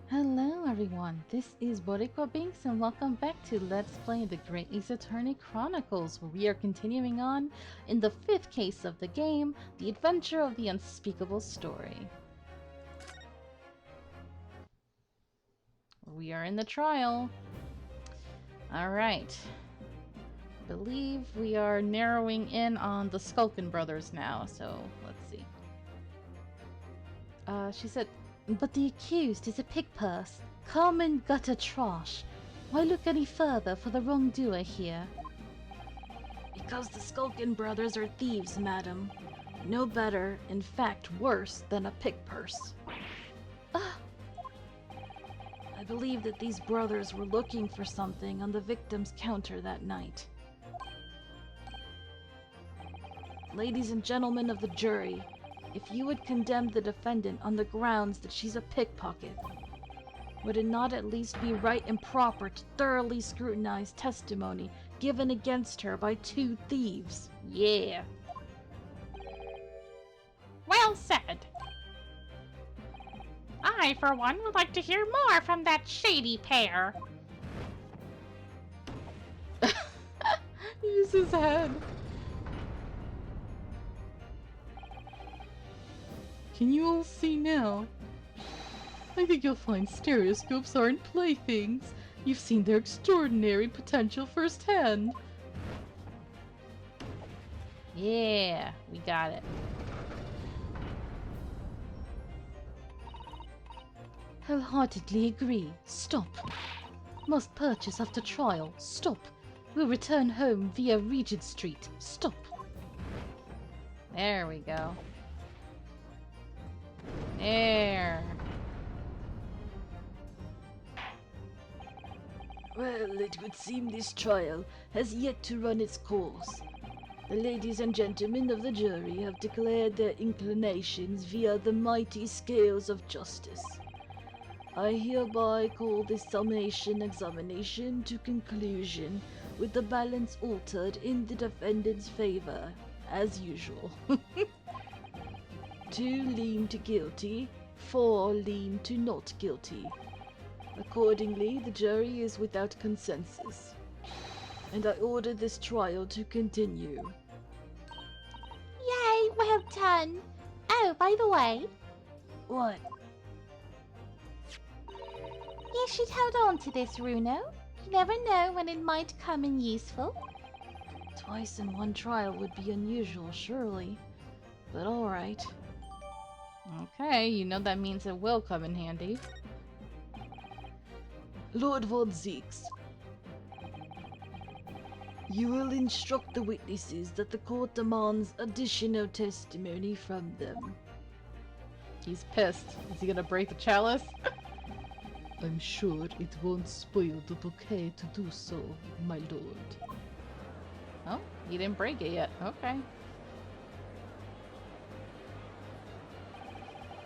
Hello everyone, this is Boricua Binks and welcome back to Let's Play the Great Ace Attorney Chronicles, where we are continuing on in the 5th case of the game, The Adventure of the Unspeakable Story. We are in the trial. Alright. I believe we are narrowing in on the Skulkin brothers now, so let's see. She said, "But the accused is a pig purse. Common gutter trash. Why look any further for the wrongdoer here?" "Because the Skulkin brothers are thieves, madam. No better, in fact worse, than a pig purse. I believe that these brothers were looking for something on the victim's counter that night. Ladies and gentlemen of the jury, if you would condemn the defendant on the grounds that she's a pickpocket, would it not at least be right and proper to thoroughly scrutinize testimony given against her by two thieves? Yeah." Well said. I, for one, would like to hear more from that shady pair. Use his head. "Can you all see now? I think you'll find stereoscopes aren't playthings. You've seen their extraordinary potential firsthand." Yeah, we got it. "Wholeheartedly agree. Stop. Must purchase after trial. Stop. Will return home via Regent Street. Stop." There we go. There. Well, it would seem this trial has yet to run its course. The ladies and gentlemen of the jury have declared their inclinations via the mighty scales of justice. I hereby call this summation examination to conclusion with the balance altered in the defendant's favor, as usual. 2 lean to guilty, 4 lean to not guilty. Accordingly, the jury is without consensus, and I order this trial to continue. Yay, well done. Oh, by the way, What? you should hold on to this, Runo. You never know when it might come in useful. Twice in one trial would be unusual, surely. But alright. Okay, you know that means it will come in handy. Lord von Zeeks, you will instruct the witnesses that the court demands additional testimony from them. He's pissed. Is he gonna break the chalice? I'm sure it won't spoil the bouquet to do so, my lord. Oh, he didn't break it yet. Okay.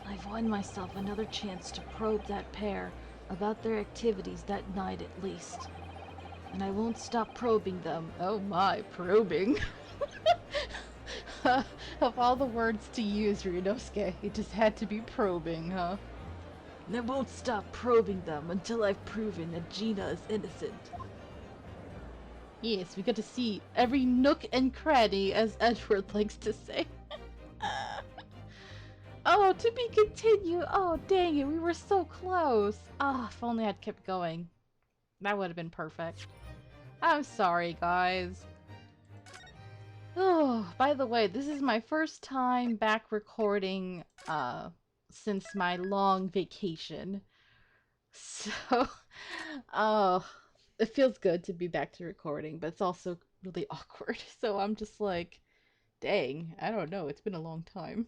I've won myself another chance to probe that pair about their activities that night at least. And I won't stop probing them. Oh my, probing. Of all the words to use, Ryunosuke, it just had to be probing, huh? And I won't stop probing them until I've proven that Gina is innocent. Yes, we got to see every nook and cranny, as Edward likes to say. Oh, to be continued. Oh, dang it, we were so close. Ah, if only I'd kept going. That would have been perfect. I'm sorry, guys. Oh, by the way, this is my first time back recording since my long vacation. So, oh, it feels good to be back to recording, but it's also really awkward. So I'm just like, dang, I don't know, it's been a long time.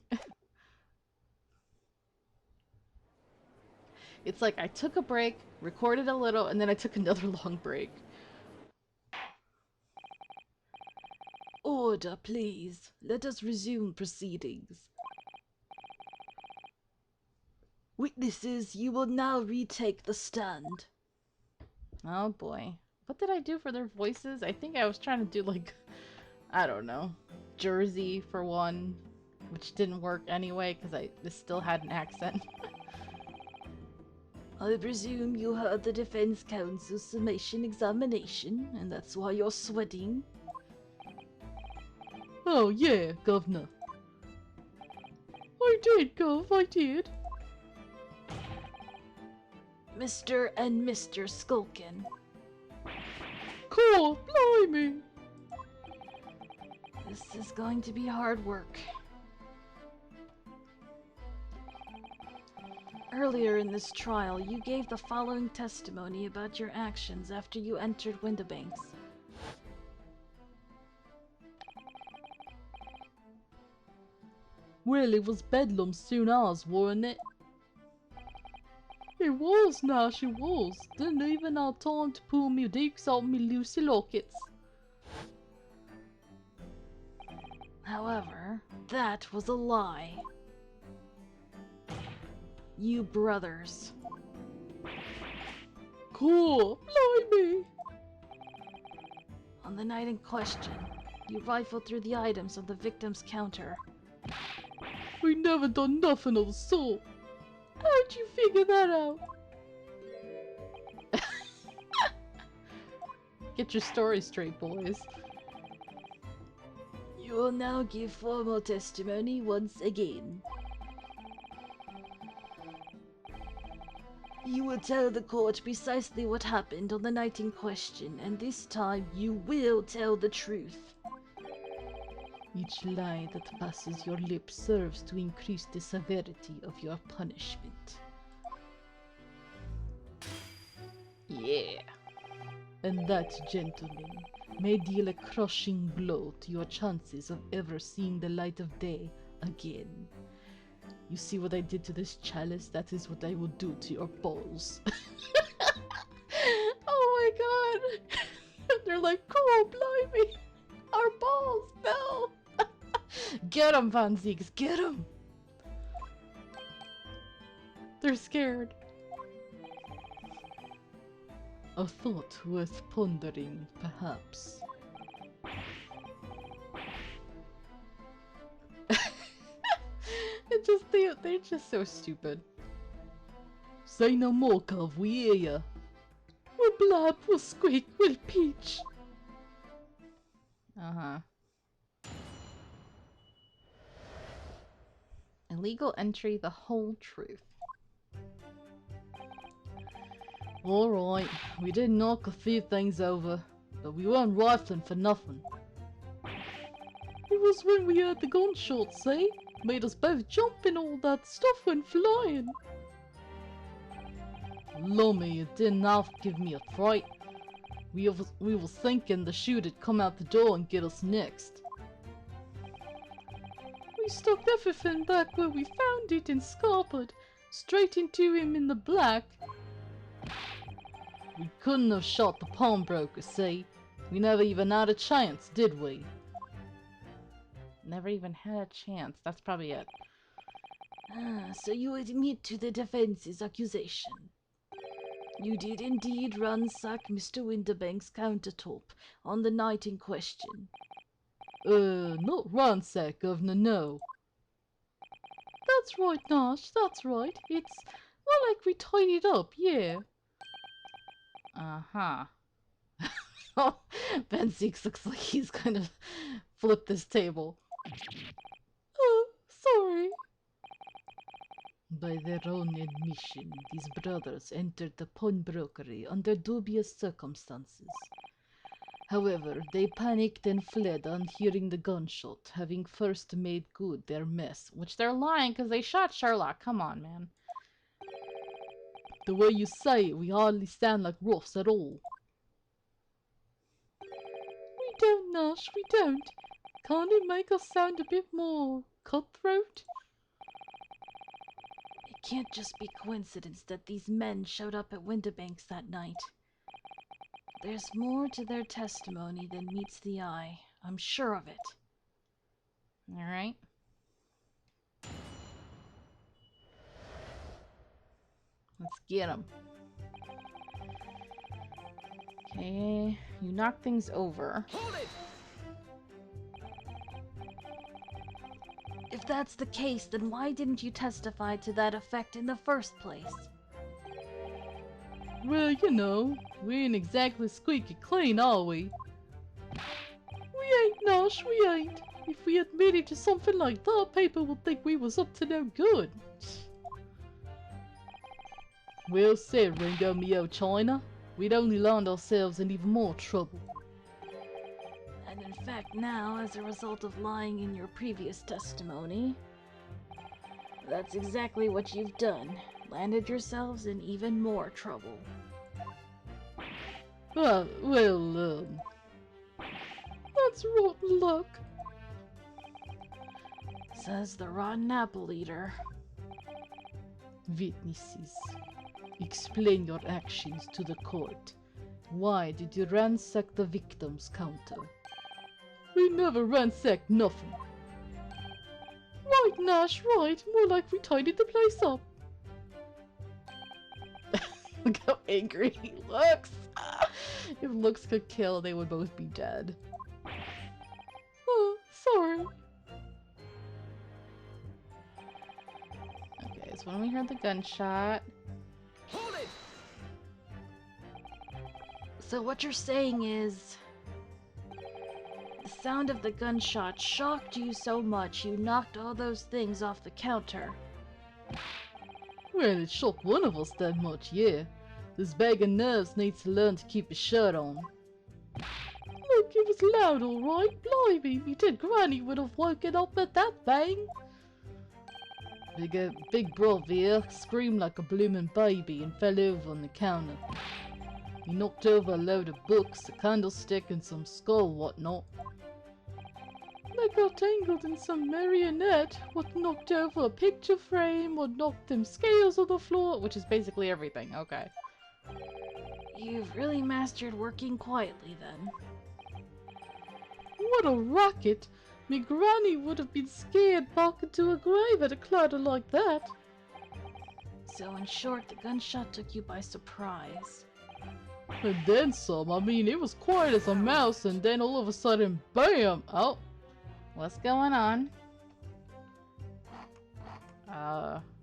It's like I took a break, recorded a little, and then I took another long break. Order, please. Let us resume proceedings. Witnesses, you will now retake the stand. Oh boy. What did I do for their voices? I think I was trying to do like, I don't know, Jersey for one, which didn't work anyway because I still had an accent. I presume you heard the defense counsel's summation examination, and that's why you're sweating. Oh, yeah, Governor. I did, Gov, I did. Mr. and Mr. Skulkin. Cool, blimey. This is going to be hard work. Earlier in this trial, you gave the following testimony about your actions after you entered Windibanks. Well, it was bedlam soon as, wasn't it? It was, Nash, it was. Didn't even have time to pull me dukes out me Lucy lockets. However, that was a lie. You brothers. Cool, blimey. On the night in question, you rifled through the items on the victim's counter. We never done nothing of the sort. How'd you figure that out? Get your story straight, boys. You will now give formal testimony once again. You will tell the court precisely what happened on the night in question, and this time you will tell the truth. Each lie that passes your lips serves to increase the severity of your punishment. Yeah. And that, gentlemen, may deal a crushing blow to your chances of ever seeing the light of day again. You see what I did to this chalice? That is what I will do to your balls. Oh my god! They're like, cool, blimey! Our balls, no! Get 'em, Van Zieks, get 'em! They're scared. A thought worth pondering, perhaps. They're just so stupid. Say no more, Cove, we hear ya. We'll blab, we'll squeak, we'll peach. Uh-huh. Illegal entry, the whole truth. Alright, we did knock a few things over, but we weren't rifling for nothing. It was when we heard the gunshots, eh? Made us both jump and all that stuff went flying. Lummy, it didn't half give me a fright. We was thinking the shoot'd come out the door and get us next. We stuck everything back where we found it and scarpered straight into him in the black. We couldn't have shot the pawnbroker, see? We never even had a chance, did we? Never even had a chance. That's probably it. So you admit to the defense's accusation. You did indeed ransack Mr. Windibank's countertop on the night in question. Not ransack, Governor, no. That's right, Nash, that's right. It's more like we tidied up, yeah. Uh-huh. Oh, Ben Zeeks looks like he's gonna flip this table. Oh, sorry. By their own admission, these brothers entered the pawnbrokery under dubious circumstances. However, they panicked and fled on hearing the gunshot, having first made good their mess. Which they're lying because they shot Sherlock. Come on, man. The way you say it, we hardly sound like roughs at all. We don't, Nash, we don't. Can't it make us sound a bit more cutthroat? It can't just be coincidence that these men showed up at Windibanks that night. There's more to their testimony than meets the eye. I'm sure of it. Alright. Let's get them. Okay, you knock things over. Hold it! If that's the case, then why didn't you testify to that effect in the first place? Well, you know, we ain't exactly squeaky clean, are we? We ain't, Nash, we ain't. If we admitted to something like that, people would think we was up to no good. Well said, Ringo Mio China. We'd only land ourselves in even more trouble. And in fact now, as a result of lying in your previous testimony, that's exactly what you've done. Landed yourselves in even more trouble. That's rotten luck. Says the rotten apple eater. Witnesses, explain your actions to the court. Why did you ransack the victim's counter? We never ransacked nothing. Right, Nash, right. More like we tidied the place up. Look how angry he looks. If looks could kill, they would both be dead. Oh, sorry. Okay, so when we heard the gunshot... Hold it! So what you're saying is... the sound of the gunshot shocked you so much you knocked all those things off the counter. Well, it shocked one of us that much, yeah. This bag of nerves needs to learn to keep his shirt on. Look, it was loud alright. Blimey, me dead granny would have woken up at that bang. Big brother here screamed like a bloomin' baby and fell over on the counter. He knocked over a load of books, a candlestick and some skull whatnot. They got tangled in some marionette, what knocked over a picture frame, what knocked them scales on the floor, which is basically everything, okay. You've really mastered working quietly then. What a racket! Me granny would have been scared back into her grave at a clatter like that. So in short, the gunshot took you by surprise. And then some, I mean, it was quiet as a mouse and then all of a sudden, BAM! Oh, what's going on?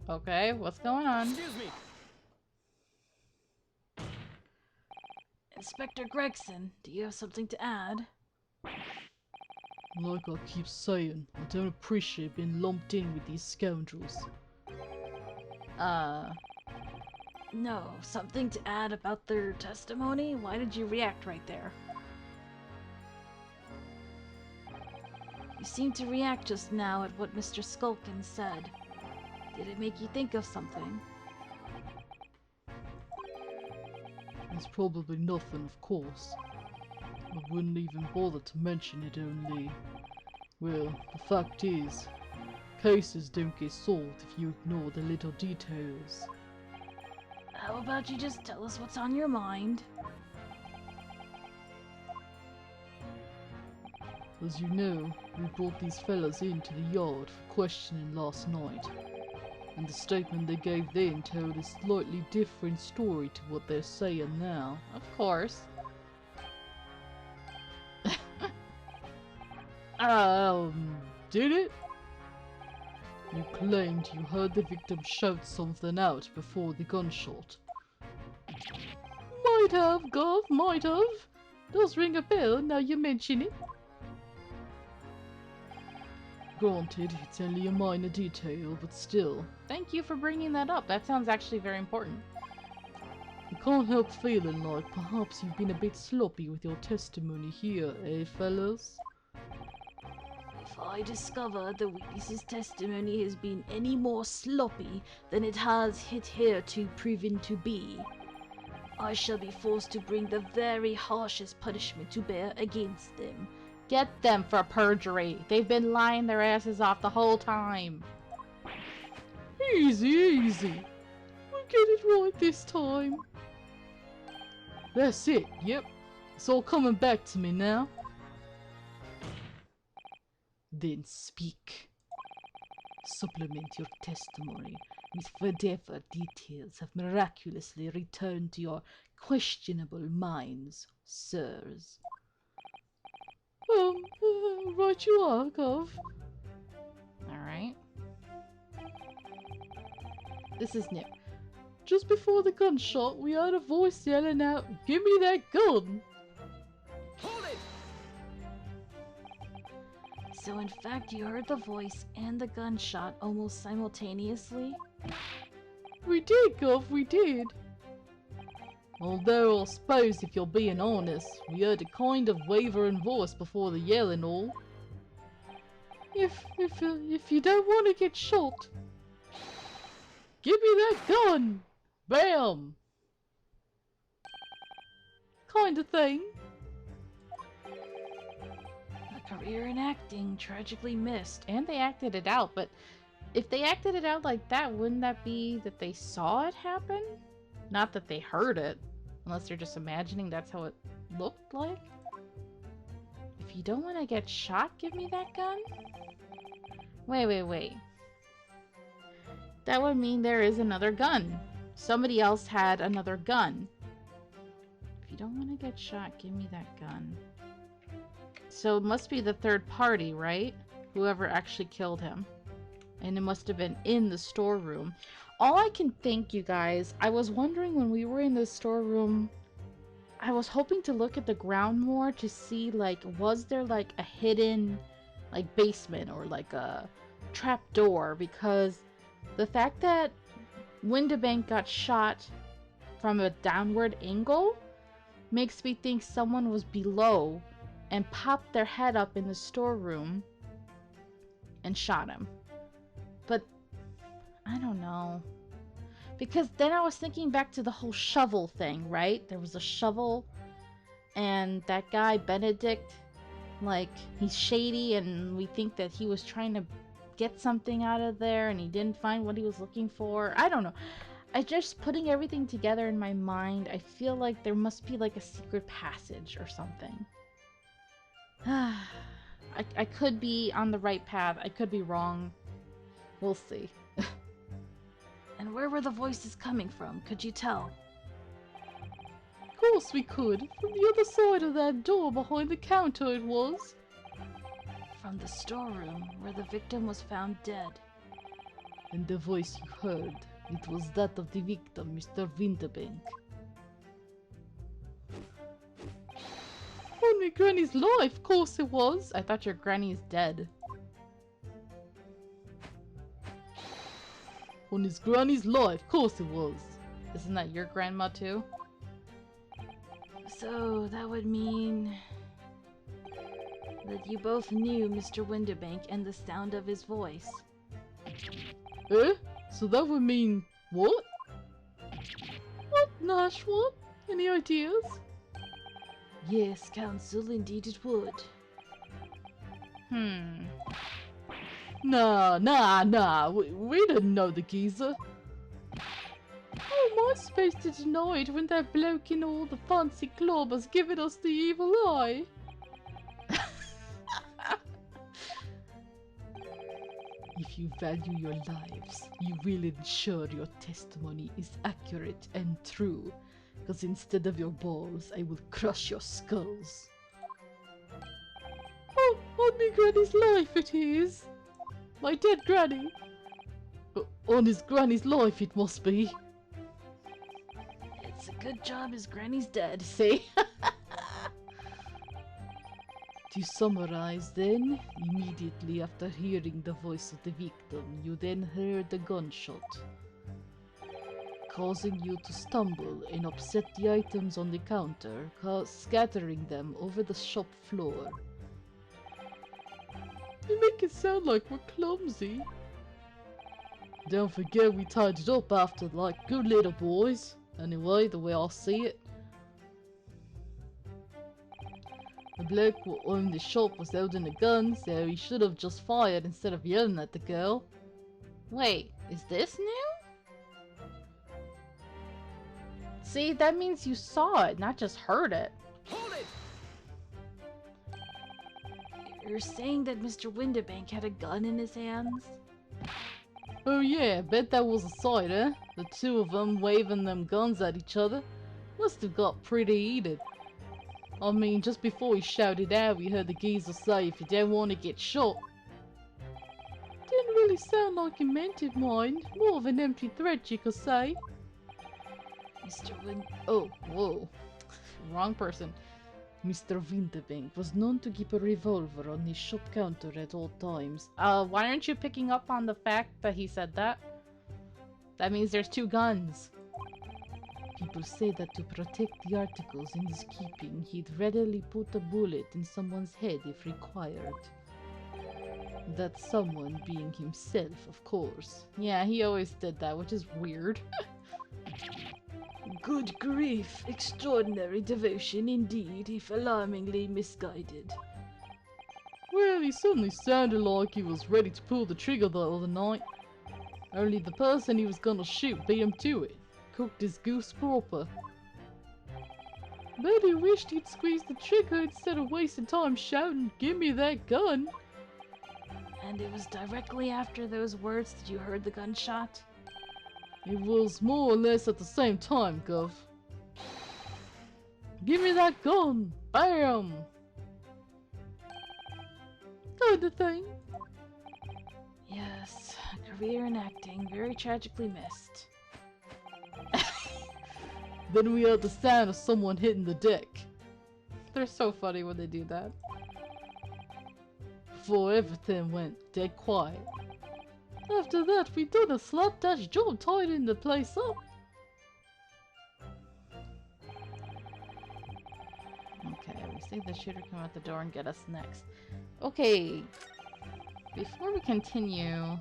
Okay, what's going on? Excuse me! Inspector Gregson, do you have something to add? Like I keep saying, I don't appreciate being lumped in with these scoundrels. No, something to add about their testimony? Why did you react right there? You seemed to react just now at what Mr. Skulkin said. Did it make you think of something? It's probably nothing, of course. I wouldn't even bother to mention it only... Well, the fact is, cases don't get solved if you ignore the little details. How about you just tell us what's on your mind? As you know, we brought these fellas into the yard for questioning last night. And the statement they gave then told a slightly different story to what they're saying now. Of course. Did it? You claimed you heard the victim shout something out before the gunshot. Might have, Gov, might have. Does ring a bell now you mention it. Granted, it's only a minor detail, but still. Thank you for bringing that up. That sounds actually very important. I can't help feeling like perhaps you've been a bit sloppy with your testimony here, eh, fellas? If I discover the witness's testimony has been any more sloppy than it has hitherto proven to be, I shall be forced to bring the very harshest punishment to bear against them. Get them for perjury. They've been lying their asses off the whole time. Easy, easy. We'll get it right this time. That's it, yep. It's all coming back to me now. Then speak. Supplement your testimony with whatever details have miraculously returned to your questionable minds, sirs. Right you are, Gov. Alright. This is new. just before the gunshot, we heard a voice yelling out, "Give me that gun!" Hold it! So in fact, you heard the voice and the gunshot almost simultaneously? We did, Gov, we did. Although I suppose if you're being honest, we heard a kind of wavering voice before the yelling all. If you don't want to get shot, give me that gun! Bam! Kind of thing. A career in acting tragically missed. And they acted it out, but if they acted it out like that, wouldn't that be that they saw it happen? Not that they heard it, unless they're just imagining that's how it looked like. If you don't want to get shot, give me that gun? Wait. That would mean there is another gun. Somebody else had another gun. If you don't want to get shot, give me that gun. So it must be the third party, right? Whoever actually killed him. And it must have been in the storeroom. All I can think, you guys, I was wondering when we were in the storeroom, I was hoping to look at the ground more to see, like, was there, like, a hidden, like, basement or, like, a trap door? Because the fact that Windibank got shot from a downward angle makes me think someone was below and popped their head up in the storeroom and shot him. But I don't know. Because then I was thinking back to the whole shovel thing, right? There was a shovel, and that guy, Benedict, like, he's shady, and we think that he was trying to get something out of there, and he didn't find what he was looking for. I don't know. I just putting everything together in my mind, I feel like there must be, like, a secret passage or something. I could be on the right path. I could be wrong. We'll see. And where were the voices coming from? Could you tell? Of course we could. From the other side of that door behind the counter it was. From the storeroom where the victim was found dead. And the voice you heard, it was that of the victim, Mr. Winterbank. On my granny's life, of course it was. I thought your granny is dead. On his granny's life, of course it was. Isn't that your grandma too? So that would mean that you both knew Mr. Winterbank and the sound of his voice. Eh? So that would mean what? What, Nash? What? Any ideas? Yes, Counsel, indeed it would. Nah. We didn't know the geezer. How am I supposed to deny it when that bloke in all the fancy club has given us the evil eye? If you value your lives, you will ensure your testimony is accurate and true. Because instead of your balls, I will crush your skulls. Oh, on me granny's life it is. My dead granny. On his granny's life it must be. It's a good job his granny's dead. See? To summarize then, immediately after hearing the voice of the victim, you then heard the gunshot, causing you to stumble and upset the items on the counter, scattering them over the shop floor. You make it sound like we're clumsy. Don't forget we tied it up after, like good little boys. Anyway, the way I see it. The bloke who owned the shop was holding a gun, so he should have just fired instead of yelling at the girl. Wait, is this new? See, that means you saw it, not just heard it. Hold it! You're saying that Mr. Winterbank had a gun in his hands? Oh yeah, bet that was a sight, eh? The two of them waving them guns at each other. Must have got pretty heated. I mean, just before he shouted out, we heard the geezer say, "If you don't want to get shot." Didn't really sound like he meant it, mind. More of an empty threat, you could say. Mr. Win. Oh, whoa. Wrong person. Mr. Winterbank was known to keep a revolver on his shop counter at all times. Why aren't you picking up on the fact that he said that? That means there's 2 guns. People say that to protect the articles in his keeping, he'd readily put a bullet in someone's head if required. That someone being himself, of course. Yeah, he always did that, which is weird. Good grief, extraordinary devotion indeed, if alarmingly misguided. Well, he certainly sounded like he was ready to pull the trigger the other night. Only the person he was gonna shoot beat him to it. Cooked his goose proper. Bet he wished he'd squeezed the trigger instead of wasting time shouting, "Give me that gun!" And it was directly after those words that you heard the gunshot? It was more or less at the same time, Gov. Give me that gun! Bam! Kinda thing. Yes, a career in acting, very tragically missed. Then we heard the sound of someone hitting the deck. They're so funny when they do that. Before everything went dead quiet. After that, we done a slapdash job tidying the place up. Okay, we see the shooter come out the door and get us next. Okay, before we continue...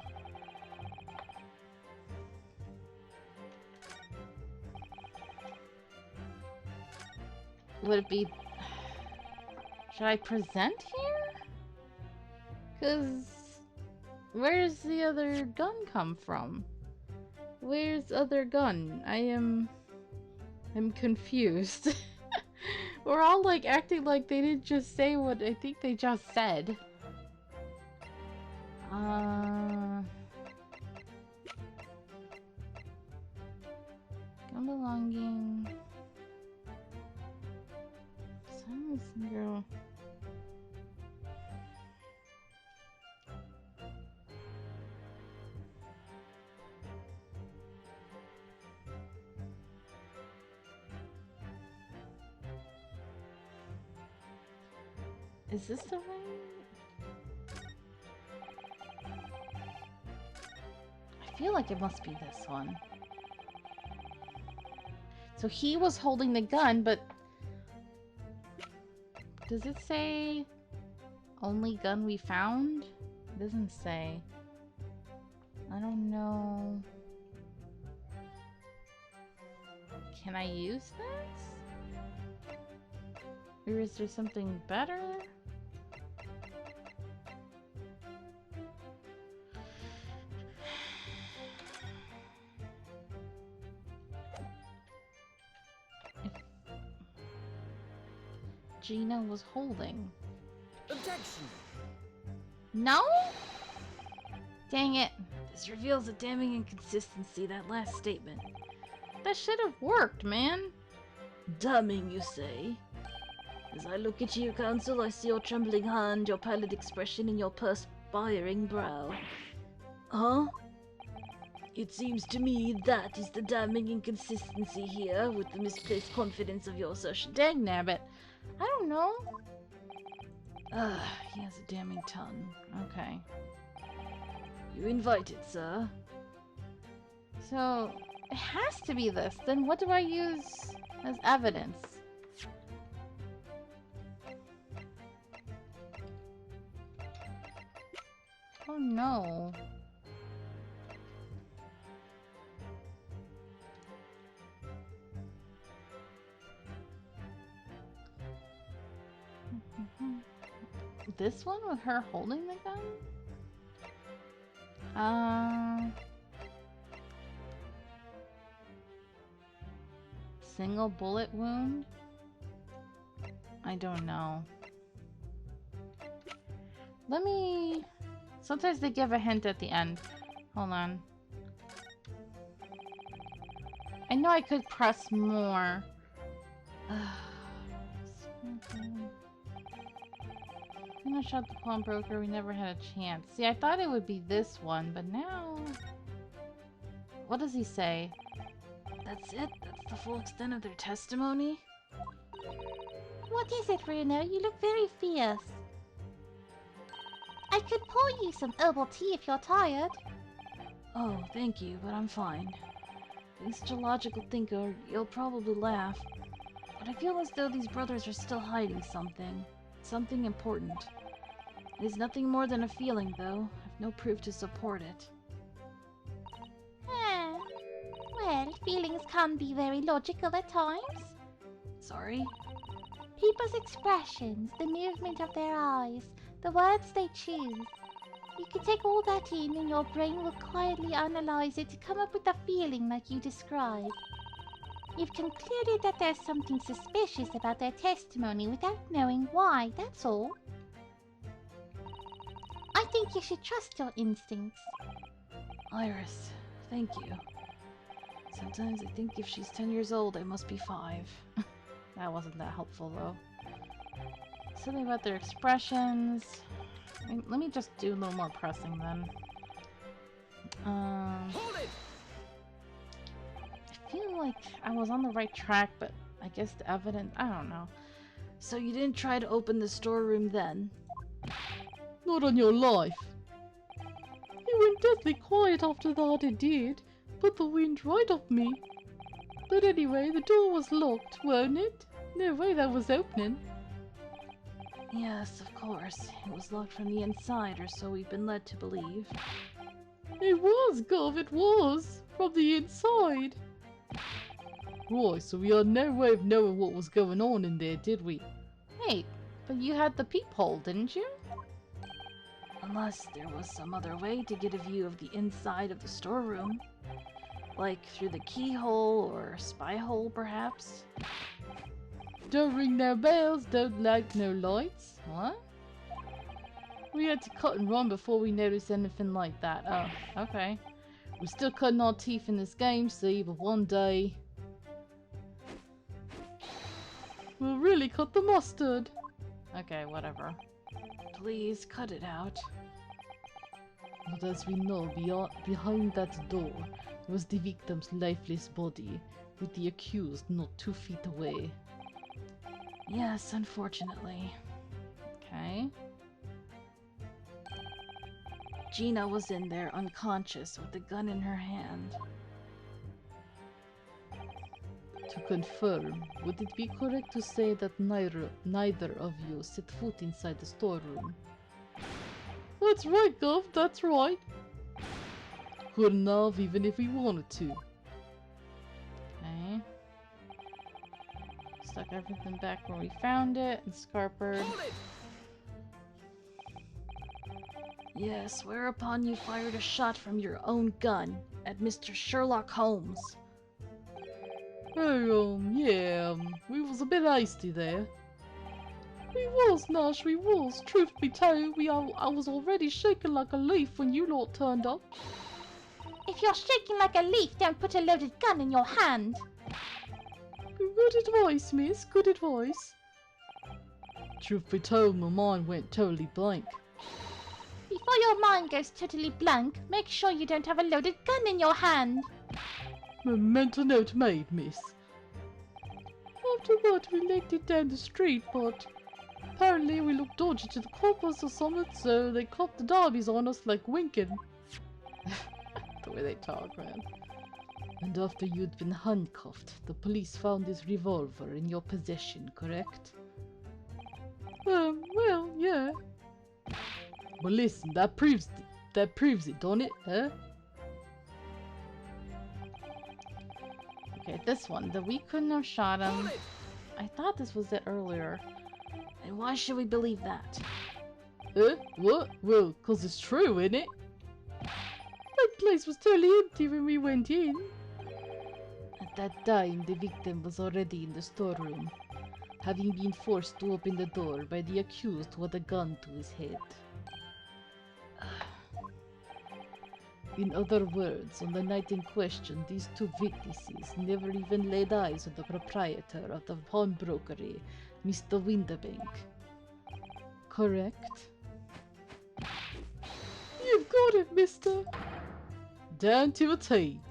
Would it be... Should I present here? Cause... Where's the other gun come from? Where's other gun? I'm confused. We're all like acting like they didn't just say what I think they just said. Gun belonging. Silence girl. Is this the right? I feel like it must be this one. So he was holding the gun, but does it say only gun we found? It doesn't say. I don't know. Can I use this? Or is there something better? Gina was holding. Objection! No? Dang it. This reveals a damning inconsistency, that last statement. That should have worked, man. Damning, you say? As I look at you, Counsel, I see your trembling hand, your pallid expression, and your perspiring brow. Huh? It seems to me that is the damning inconsistency here, with the misplaced confidence of your assertion. Dang nabbit. I don't know. He has a damning tongue. Okay. You invited, sir. So, it has to be this. Then what do I use as evidence? Oh no. This one with her holding the gun? Single bullet wound? I don't know. Let me... Sometimes they give a hint at the end. Hold on. I know I could press more. I shot the pawnbroker, we never had a chance. See, I thought it would be this one, but now... What does he say? That's it? That's the full extent of their testimony? What is it, Bruno? You look very fierce. I could pour you some herbal tea if you're tired. Oh, thank you, but I'm fine. Being such a logical thinker, you'll probably laugh. But I feel as though these brothers are still hiding something. Something important. It is nothing more than a feeling, though. I've no proof to support it. Well, feelings can be very logical at times. Sorry? People's expressions, the movement of their eyes, the words they choose. You can take all that in and your brain will quietly analyze it to come up with a feeling like you described. You've concluded that there's something suspicious about their testimony without knowing why, that's all. I think you should trust your instincts. Iris, thank you. Sometimes I think if she's 10 years old, I must be 5. That wasn't that helpful, though. Something about their expressions. Let me just do a little more pressing, then. Hold it! I feel like I was on the right track, but I guess the evidence... I don't know. So you didn't try to open the storeroom then? Not on your life. He went deathly quiet after that, it did. Put the wind right off me. But anyway, the door was locked, weren't it? No way that was opening. Yes, of course. It was locked from the inside, or so we've been led to believe. It was, Gov, it was. From the inside. Right, so we had no way of knowing what was going on in there, did we? Hey, but you had the peephole, didn't you? Unless there was some other way to get a view of the inside of the storeroom. Like through the keyhole or spy hole, perhaps? Don't ring no bells, don't light no lights. What? We had to cut and run before we noticed anything like that. Oh, okay. We're still cutting our teeth in this game, see, but one day... we'll really cut the mustard. Okay, whatever. Please, cut it out. But as we know, behind that door was the victim's lifeless body, with the accused not 2 feet away. Yes, unfortunately. Okay. Gina was in there unconscious with the gun in her hand. To confirm, would it be correct to say that neither of you set foot inside the storeroom? That's right, Gov, that's right. Couldn't have, even if we wanted to. Okay. Stuck everything back where we found it, and Scarpered. Hold it! Yes, whereupon you fired a shot from your own gun at Mr. Sherlock Holmes. Oh, yeah, we was a bit hasty there. We was, Nash, we was. Truth be told, I was already shaking like a leaf when you lot turned up. If you're shaking like a leaf, don't put a loaded gun in your hand. Good advice, miss, good advice. Truth be told, my mind went totally blank. Before your mind goes totally blank, make sure you don't have a loaded gun in your hand. A mental note made, miss. After that, we legged it down the street, but apparently we looked dodgy to the coppers or something, so they copped the derbies on us like winking. The way they talk, man. And after you'd been handcuffed, the police found this revolver in your possession, correct? Well, yeah. Well, listen, that proves it, don't it, huh? Okay, this one. The we couldn't have shot him. Hold it! I thought this was it earlier. And why should we believe that? What? Well, 'cause it's true, isn't it? That place was totally empty when we went in. At that time, the victim was already in the storeroom, having been forced to open the door by the accused with a gun to his head. In other words, on the night in question, these 2 witnesses never even laid eyes on the proprietor of the pawnbrokery, Mr. Winterbank. Correct? You've got it, mister! Down to a T.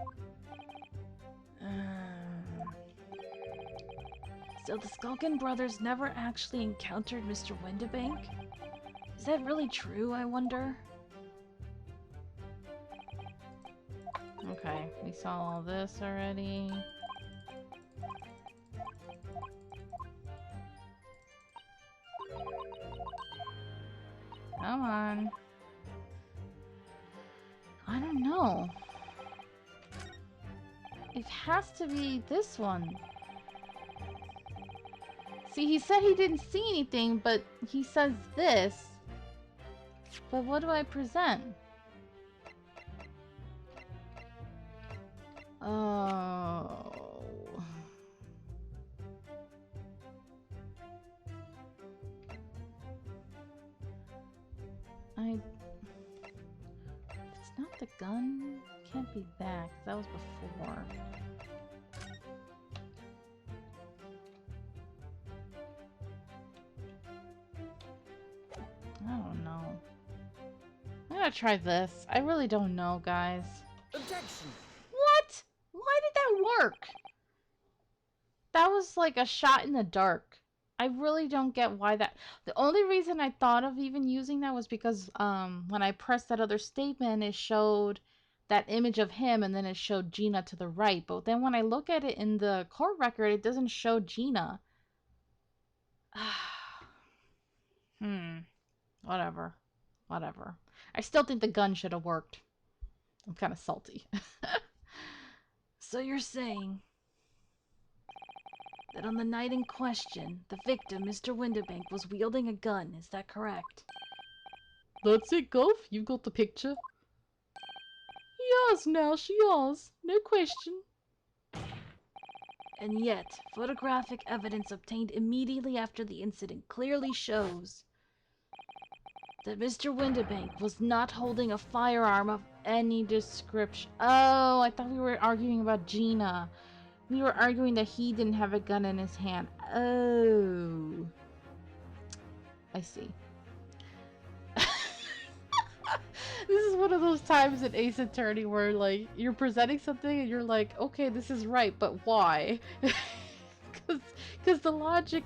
Still, the Skulkin brothers never actually encountered Mr. Windibank? Is that really true, I wonder? Okay, we saw all this already. Come on. I don't know. It has to be this one. See, he said he didn't see anything, but he says this. But what do I present? Oh. If it's not the gun, it can't be that, 'cause that was before. I don't know. I'm gonna try this. I really don't know, guys. Objection! What? Why did that work? That was like a shot in the dark. I really don't get why that... The only reason I thought of even using that was because when I pressed that other statement, it showed that image of him and then it showed Gina to the right. But then when I look at it in the court record, it doesn't show Gina. Whatever. Whatever. I still think the gun should have worked. I'm kind of salty. So you're saying that on the night in question, the victim, Mr. Windibank, was wielding a gun, is that correct? That's it, Golf. You got the picture. Yes, now she is. No question. And yet, photographic evidence obtained immediately after the incident clearly shows that Mr. Windibank was not holding a firearm of any description. Oh, I thought we were arguing about Gina. We were arguing that he didn't have a gun in his hand. Oh. I see. This is one of those times in Ace Attorney where, like, you're presenting something and you're like, okay, this is right, but why? Because the logic...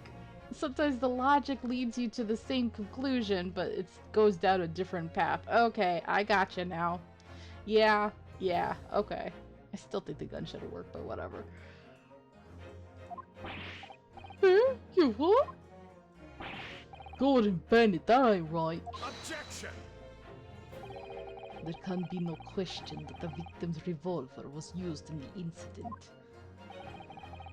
Sometimes the logic leads you to the same conclusion, but it goes down a different path. Okay, I gotcha now. Yeah, okay. I still think the gun should have worked, but whatever. Huh? You what? Gordon Bennett, that ain't right. Objection! There can be no question that the victim's revolver was used in the incident.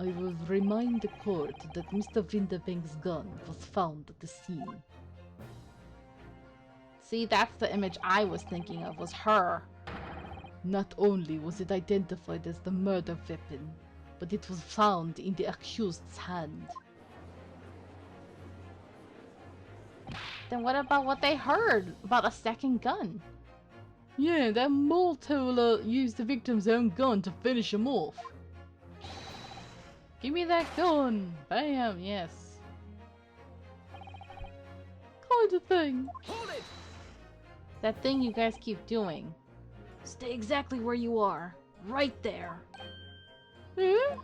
I will remind the court that Mr. Windibank's gun was found at the scene. See, that's the image I was thinking of, was her. Not only was it identified as the murder weapon, but it was found in the accused's hand. Then what about what they heard about a second gun? Yeah, that Moltola used the victim's own gun to finish him off. Give me that gun! Bam, yes. Kind of thing. Hold it! That thing you guys keep doing. Stay exactly where you are. Right there. Hmm?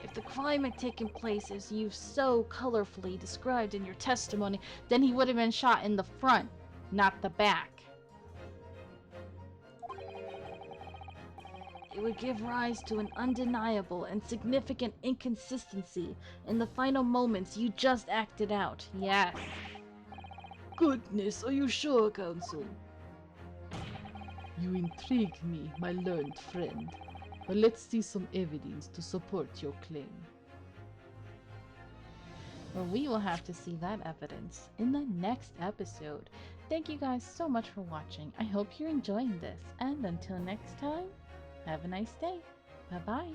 If the crime had taken place as you've so colorfully described in your testimony, Then he would have been shot in the front, not the back. it would give rise to an undeniable and significant inconsistency in the final moments you just acted out. Yes. Goodness, are you sure, Counsel? You intrigue me, my learned friend. But let's see some evidence to support your claim. Well, we will have to see that evidence in the next episode. Thank you guys so much for watching. I hope you're enjoying this. And until next time, have a nice day. Bye-bye.